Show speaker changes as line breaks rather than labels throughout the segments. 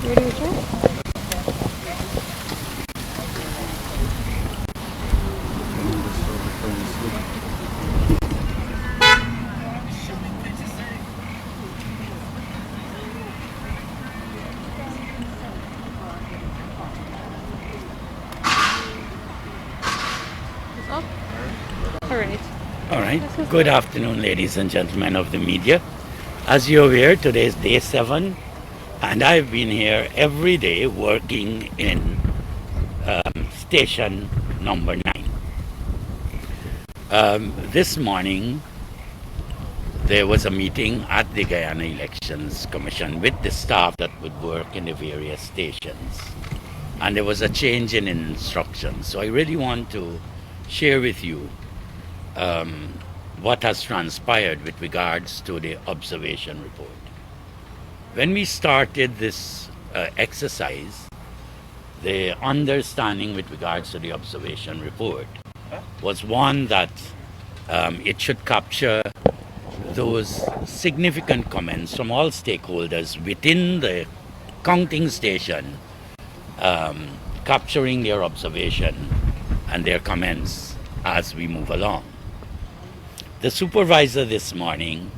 Ready to check? It's up? Alright.
All right. Good afternoon, ladies and gentlemen of the media. As you're aware, today is day 7, and I've been here every day working in station number 9. This morning, there was a meeting at the Guyana Elections Commission with the staff that would work in the various stations. And there was a change in instructions. So I really want to share with you what has transpired with regards to the observation report. When we started this exercise, the understanding with regards to the observation report was one that it should capture those significant comments from all stakeholders within the counting station, capturing their observation and their comments as we move along. The supervisor this morning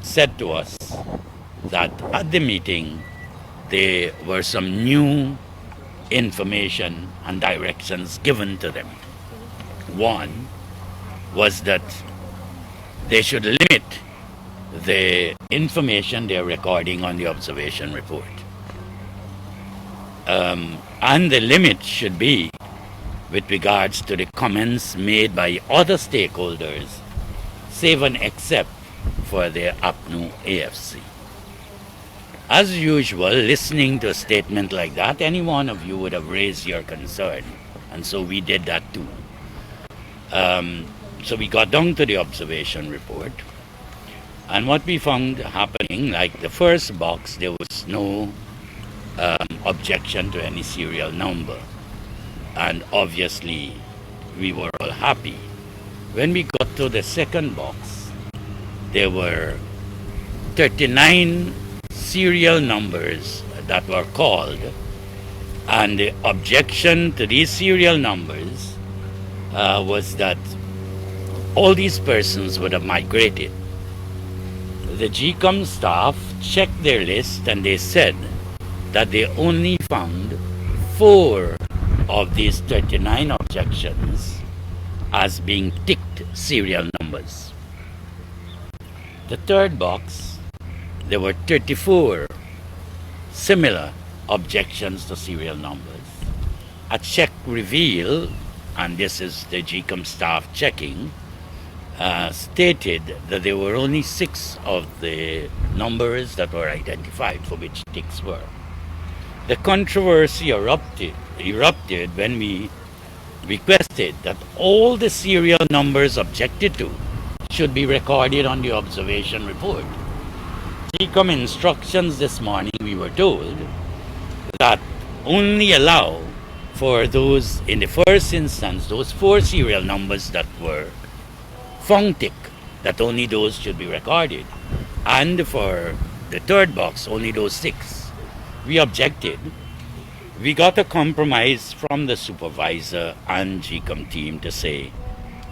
said to us that at the meeting there were some new information and directions given to them. One was that they should limit the information they're recording on the observation report. And the limit should be with regards to the comments made by other stakeholders, save and except for the APNU AFC. As usual, listening to a statement like that, any one of you would have raised your concern, and so we did that too. So we got down to the observation report, and what we found happening, like the first box, there was no objection to any serial number, and obviously we were all happy. When we got to the second box, there were 39 serial numbers that were called, and the objection to these serial numbers was that all these persons would have migrated. The GECOM staff checked their list and they said that they only found 4 of these 39 objections as being ticked serial numbers. The third box, there were 34 similar objections to serial numbers. A check revealed, and this is the GECOM staff checking, stated that there were only 6 of the numbers that were identified for which ticks were. The controversy erupted when we requested that all the serial numbers objected to should be recorded on the observation report. GECOM instructions this morning, we were told, that only allow for those, in the first instance, those 4 serial numbers that were found tick, that only those should be recorded. And for the third box, only those 6. We objected. We got a compromise from the supervisor and GECOM team to say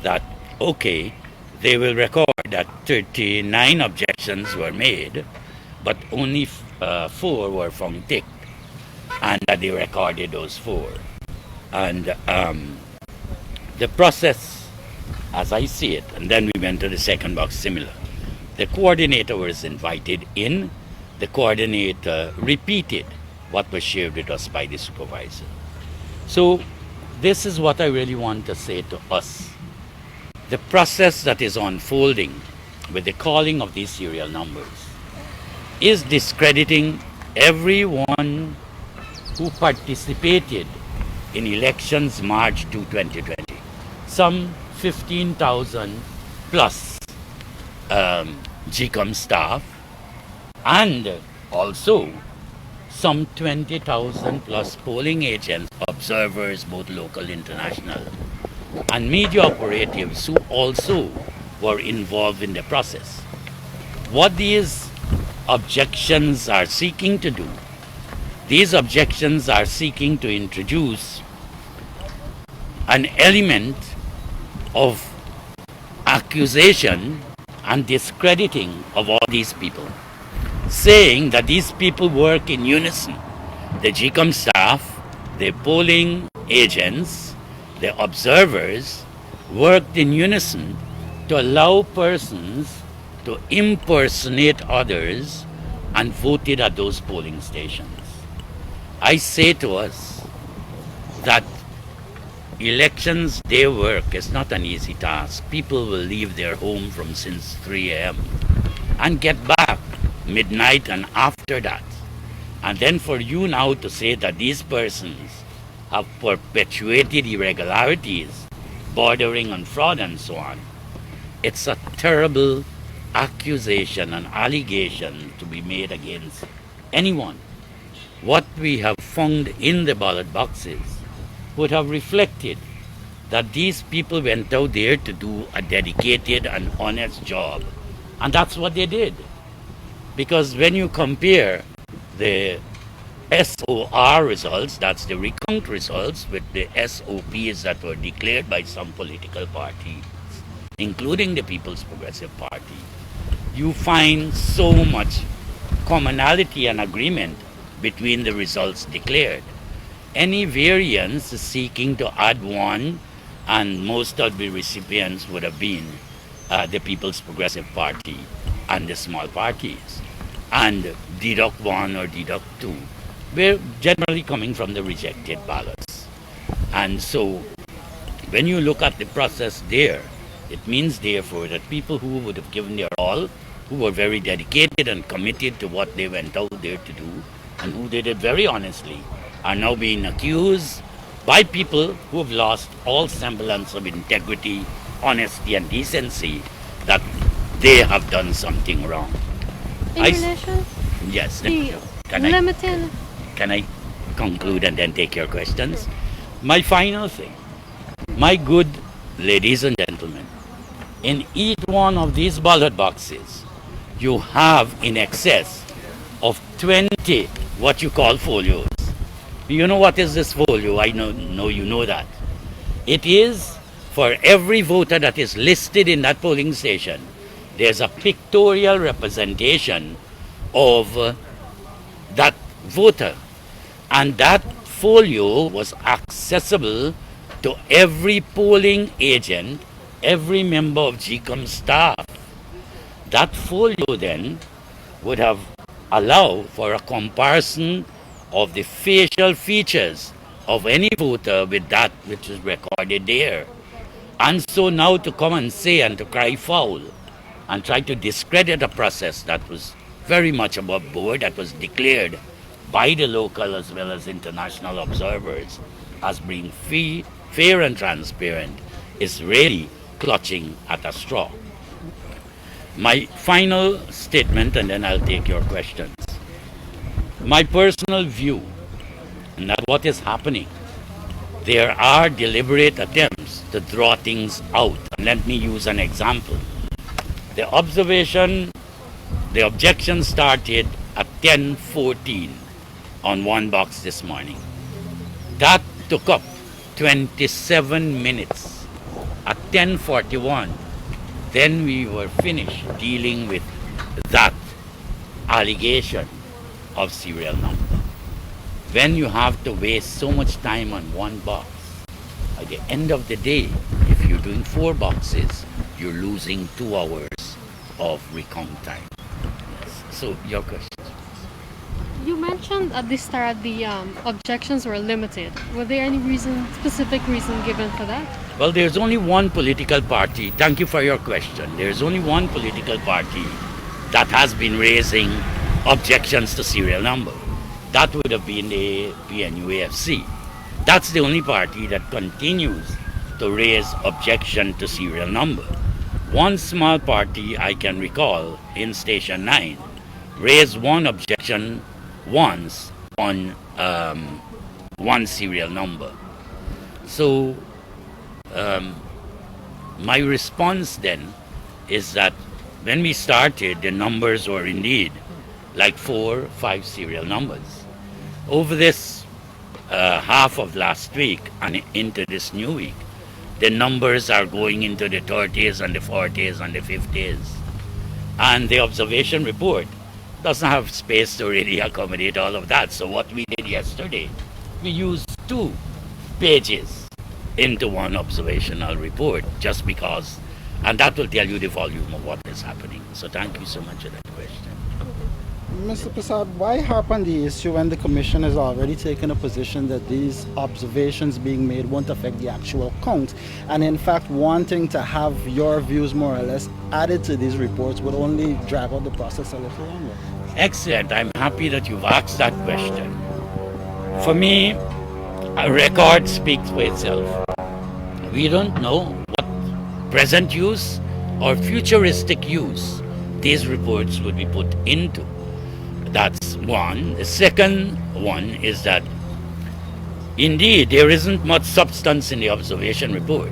that, okay, they will record that 39 objections were made, but only 4 were found ticked, and that they recorded those 4. And the process, as I see it, and then we went to the second box similar. The coordinator was invited in. The coordinator repeated what was shared with us by the supervisor. So this is what I really want to say to us. The process that is unfolding with the calling of these serial numbers is discrediting everyone who participated in elections March 2, 2020. Some 15,000 plus GECOM staff, and also some 20,000 plus polling agents, observers, both local and international, and media operatives who also were involved in the process. What these objections are seeking to do These objections are seeking to introduce an element of accusation and discrediting of all these people, saying that these people work in unison. The GECOM staff, the polling agents, the observers worked in unison to allow persons to impersonate others and voted at those polling stations. I say to us that elections day work is not an easy task. People will leave their home from since 3 a.m. and get back midnight and after that. And then for you now to say that these persons have perpetuated irregularities bordering on fraud and so on, it's a terrible accusation and allegation to be made against anyone. What we have found in the ballot boxes would have reflected that these people went out there to do a dedicated and honest job. And that's what they did. Because when you compare the SOR results, that's the recount results, with the SOPs that were declared by some political parties, including the People's Progressive Party, you find so much commonality and agreement between the results declared. Any variance is seeking to add one, and most of the recipients would have been the People's Progressive Party and the small parties, and deduct one or deduct two. We're generally coming from the rejected ballots. And so when you look at the process there, it means therefore that people who would have given their all, who were very dedicated and committed to what they went out there to do, and who did it very honestly, are now being accused by people who have lost all semblance of integrity, honesty, and decency, that they have done something wrong.
In relation
Yes.
the
Can I conclude and then take your questions? My final thing, my good ladies and gentlemen, in each one of these ballot boxes, you have in excess of 20 what you call folios. You know what is this folio? I know you know that. It is for every voter that is listed in that polling station, there's a pictorial representation of that voter. And that folio was accessible to every polling agent, every member of GECOM staff. That folio then would have allowed for a comparison of the facial features of any voter with that which is recorded there. And so now to come and say and to cry foul and try to discredit a process that was very much above board, that was declared by the local as well as international observers as being free, fair and transparent, is really clutching at a straw. My final statement, and then I'll take your questions. My personal view, and that what is happening, there are deliberate attempts to draw things out. And let me use an example. The objection started at 10:14 on one box this morning. That took up 27 minutes. At 10:41, then we were finished dealing with that allegation of serial number. When you have to waste so much time on one box, at the end of the day, if you're doing 4 boxes, you're losing 2 hours of recount time. Yes. So your question.
You mentioned at the start the objections were limited. Were there any specific reason given for that?
Well, there's only one political party. Thank you for your question. There's only one political party that has been raising objections to serial number. That would have been the PNUAFC. That's the only party that continues to raise objection to serial number. One small party I can recall in Station 9 raised one objection once on one serial number. So my response then is that when we started, the numbers were indeed like 4, 5 serial numbers. over this half of last week and into this new week, the numbers are going into the 30s and the 40s and the 50s. And the observation report doesn't have space to really accommodate all of that. So what we did yesterday, we used 2 pages into one observational report just because, and that will tell you the volume of what is happening. So thank you so much for that question.
Mr. Prasad, why harp on the issue when the Commission has already taken a position that these observations being made won't affect the actual count? And in fact, wanting to have your views more or less added to these reports would only drag out the process a little longer.
Excellent. I'm happy that you've asked that question. For me, a record speaks for itself. We don't know what present use or futuristic use these reports would be put into. That's one. The second one is that indeed there isn't much substance in the observation report.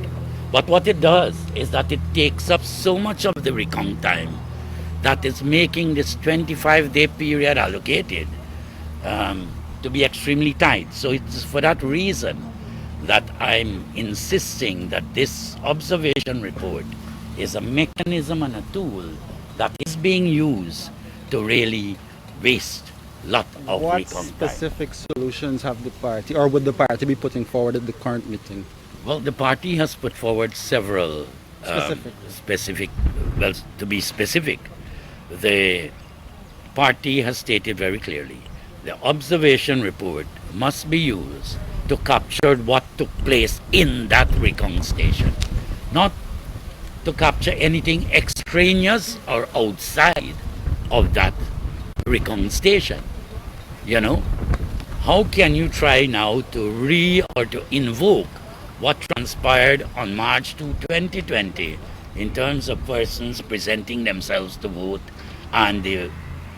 But what it does is that it takes up so much of the recount time that is making this 25-day period allocated to be extremely tight. So it's for that reason that I'm insisting that this observation report is a mechanism and a tool that is being used to really waste a lot of
What
recount time.
specific solutions have the party, or would the party be putting forward at the current meeting?
Well, the party has put forward several well, to be specific, the party has stated very clearly the observation report must be used to capture what took place in that recount station, not to capture anything extraneous or outside of that recount station. You know, how can you try now to or to invoke what transpired on March 2, 2020 in terms of persons presenting themselves to vote and the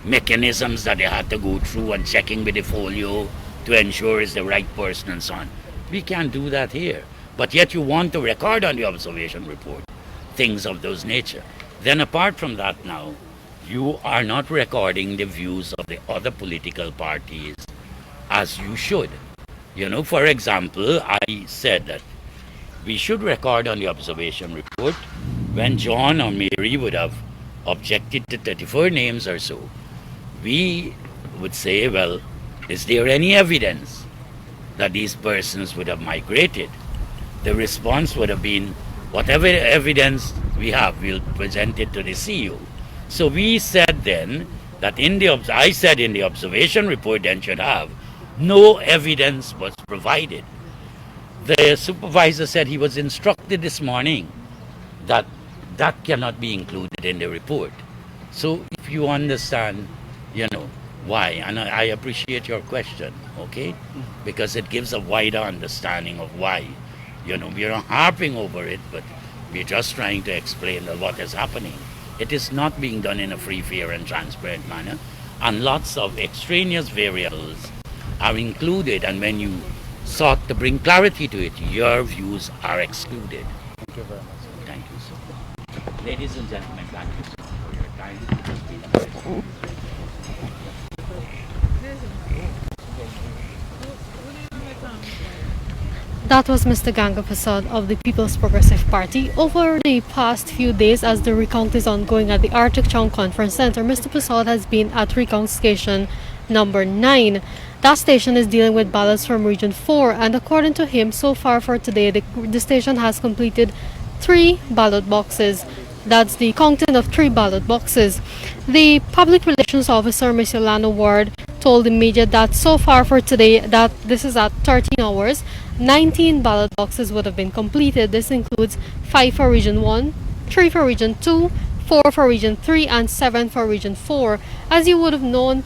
mechanisms that they had to go through and checking with the folio to ensure it's the right person and so on? We can't do that here. But yet you want to record on the observation report things of those nature. Then apart from that now, you are not recording the views of the other political parties as you should. You know, for example, I said that we should record on the observation report when John or Mary would have objected to 34 names or so. We would say, well, is there any evidence that these persons would have migrated? The response would have been, whatever evidence we have, we'll present it to the CEO. So we said then that I said in the observation report then should have no evidence was provided. The supervisor said he was instructed this morning that that cannot be included in the report. So if you understand, you know, why, and I appreciate your question, okay? Because it gives a wider understanding of why. You know, we're not harping over it, but we're just trying to explain what is happening. It is not being done in a free, fair, and transparent manner, and lots of extraneous variables are included, and when you sought to bring clarity to it, your views are excluded.
Thank you very much.
Thank you so much. Ladies and gentlemen, thank you so much for your time. It has been a pleasure.
That was Mr. Ganga Prasad of the People's Progressive Party. Over the past few days, as the recount is ongoing at the Arctic Chong Conference Center, Mr. Prasad has been at recount station number 9. That station is dealing with ballots from Region 4, and according to him, so far for today, the station has completed 3 ballot boxes. That's the counting of 3 ballot boxes. The public relations officer, Ms. Yolanda Ward, told the media that so far for today, that this is at 13 hours, 19 ballot boxes would have been completed. This includes 5 for Region 1, 3 for Region 2, 4 for Region 3, and 7 for Region 4. As you would have known,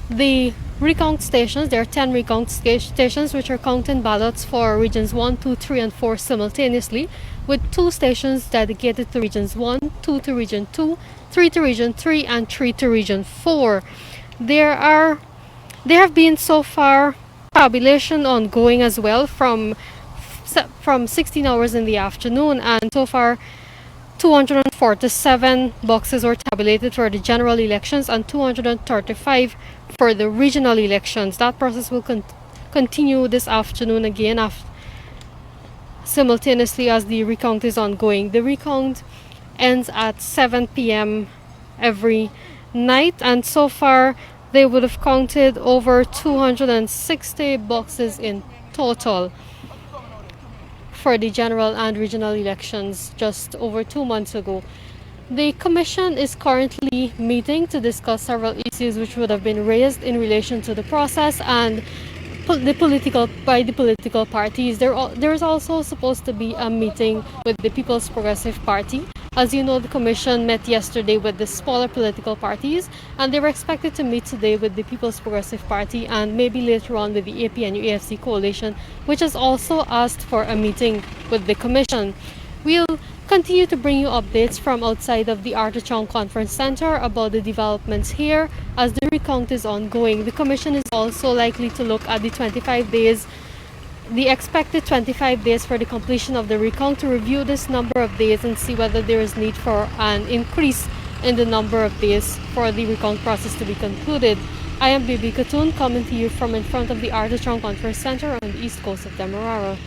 the recount stations, there are 10 recount stations which are counting ballots for Regions 1, 2, 3, and 4 simultaneously, with 2 stations dedicated to Regions 1, 2 to Region 2, 3 to Region 3, and 3 to Region 4. There have been so far tabulation ongoing as well from 16 hours in the afternoon, and so far 247 boxes were tabulated for the general elections and 235 for the regional elections. That process will continue this afternoon again simultaneously as the recount is ongoing. The recount ends at 7 p.m. every night, and so far they would have counted over 260 boxes in total for the general and regional elections just over 2 months ago. The Commission is currently meeting to discuss several issues which would have been raised in relation to the process and the political parties. There is also supposed to be a meeting with the People's Progressive Party. As you know, the Commission met yesterday with the smaller political parties, and they were expected to meet today with the People's Progressive Party and maybe later on with the APNU-AFC coalition, which has also asked for a meeting with the Commission. We'll continue to bring you updates from outside of the Artichon Conference Center about the developments here as the recount is ongoing. The Commission is also likely to look at the expected 25 days for the completion of the recount, to review this number of days and see whether there is need for an increase in the number of days for the recount process to be concluded. I am Bibi Katun, coming to you from in front of the Artichon Conference Center on the east coast of Demerara.